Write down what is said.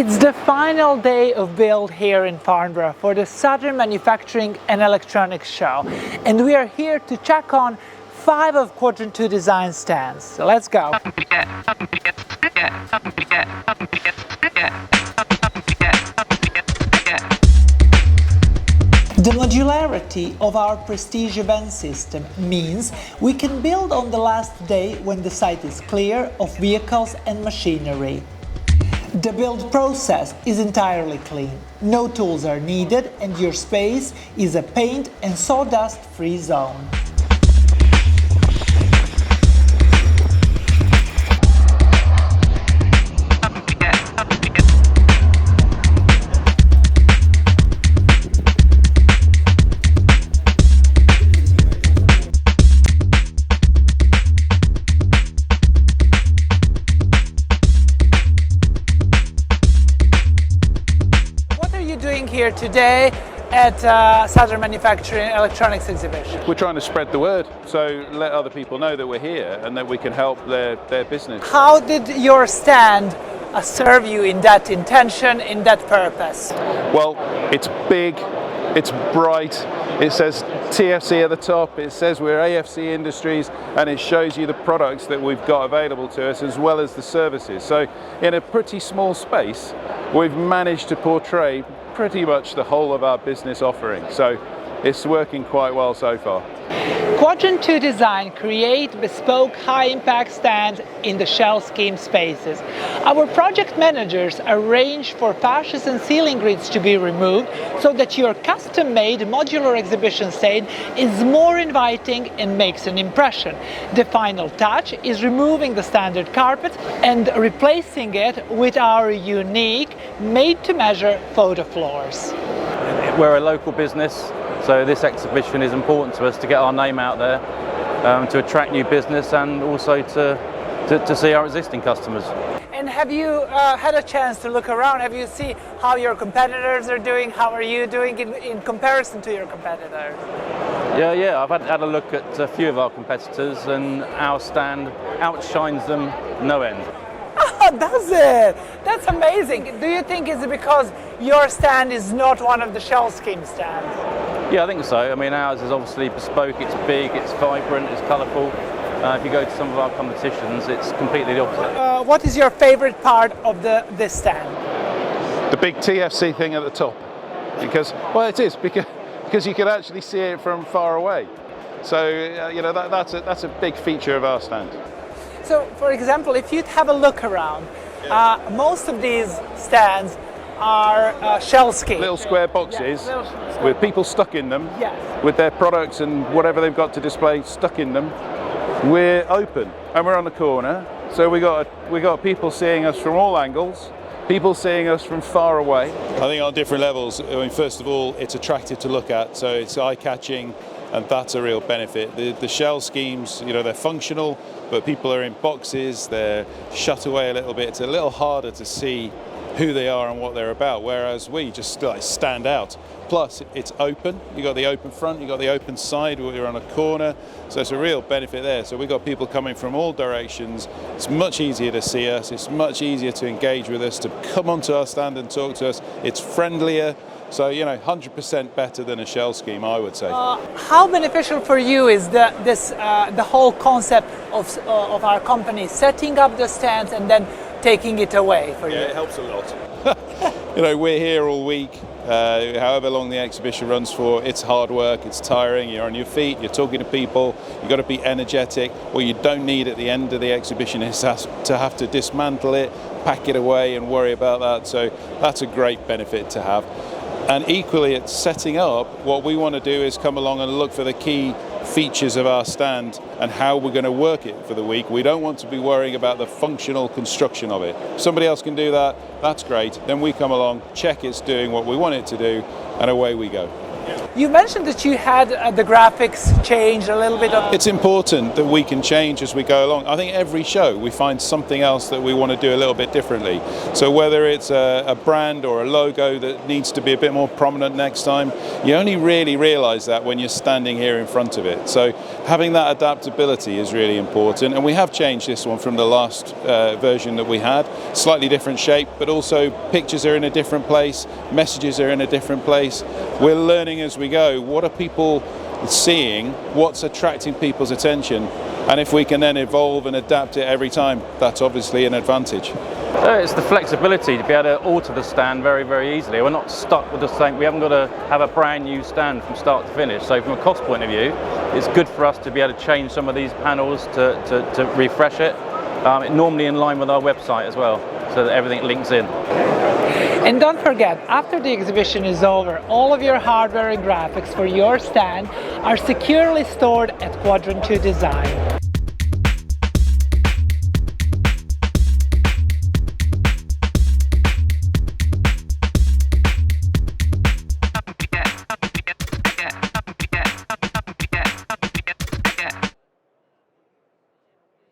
It's the final day of build here in Farnborough for the Southern Manufacturing and Electronics Show, and we are here to check on 5 of Quadrant 2 design stands. So let's go. The modularity of our prestige event system means we can build on the last day when the site is clear of vehicles and machinery. The build process is entirely clean. No tools are needed and your space is a paint and sawdust-free zone. Doing here today at Southern Manufacturing and Electronics exhibition? We're trying to spread the word, so let other people know that we're here and that we can help their business. How did your stand serve you in that intention, in that purpose? Well, it's big, it's bright, it says TFC at the top, it says we're AFC Industries, and it shows you the products that we've got available to us as well as the services. So in a pretty small space, we've managed to portray pretty much the whole of our business offering. So it's working quite well so far. Quadrant 2 Design create bespoke high-impact stands in the shell scheme spaces. Our project managers arrange for fascias and ceiling grids to be removed so that your custom-made modular exhibition stand is more inviting and makes an impression. The final touch is removing the standard carpet and replacing it with our unique made-to-measure photo floors. We're a local business, so this exhibition is important to us to get our name out there, to attract new business and also to see our existing customers. And have you had a chance to look around? Have you seen how your competitors are doing? How are you doing in comparison to your competitors? Yeah, I've had a look at a few of our competitors and our stand outshines them no end. Oh, does it? That's amazing. Do you think it's because your stand is not one of the shell scheme stands? Yeah, I think so. I mean, ours is obviously bespoke, it's big, it's vibrant, it's colourful. If you go to some of our competitions, it's completely the opposite. What is your favourite part of this stand? The big TFC thing at the top. Well, it is, because you can actually see it from far away. So, you know, that's a big feature of our stand. So, for example, if you have a look around, most of these stands are shell scheme. Little square boxes with people stuck in them, with their products and whatever they've got to display stuck in them. We're open and we're on the corner, so we got people seeing us from all angles, people seeing us from far away. I think on different levels. I mean, first of all, it's attractive to look at, so it's eye-catching, and that's a real benefit. The shell schemes, you know, they're functional, but people are in boxes, they're shut away a little bit. It's a little harder to see who they are and what they're about, whereas we just like stand out. Plus, it's open. You got the open front, you got the open side. We're on a corner, so it's a real benefit there. So we've got people coming from all directions. It's much easier to see us. It's much easier to engage with us, to come onto our stand and talk to us. It's friendlier. So, you know, 100% better than a shell scheme, I would say. How beneficial for you is the whole concept of our company setting up the stands and then taking it away for you? Yeah, it helps a lot. You know, we're here all week. However long the exhibition runs for, it's hard work, it's tiring, you're on your feet, you're talking to people, you've got to be energetic. What you don't need at the end of the exhibition is to have to dismantle it, pack it away and worry about that. So that's a great benefit to have. And equally, at setting up, what we want to do is come along and look for the key features of our stand and how we're going to work it for the week. We don't want to be worrying about the functional construction of it. If somebody else can do that, that's great. Then we come along, check it's doing what we want it to do, and away we go. You mentioned that you had the graphics change a little bit. It's important that we can change as we go along. I think every show we find something else that we want to do a little bit differently. So whether it's a brand or a logo that needs to be a bit more prominent next time, you only really realise that when you're standing here in front of it. So having that adaptability is really important, and we have changed this one from the last version that we had. Slightly different shape, but also pictures are in a different place, messages are in a different place. We're learning as we go. What are people seeing? What's attracting people's attention? And if we can then evolve and adapt it every time, that's obviously an advantage. So it's the flexibility to be able to alter the stand very, very easily. We're not stuck with the same, we haven't got to have a brand new stand from start to finish. So from a cost point of view, it's good for us to be able to change some of these panels to refresh it. Normally in line with our website as well, so that everything links in. And don't forget, after the exhibition is over, all of your hardware and graphics for your stand are securely stored at Quadrant 2 Design.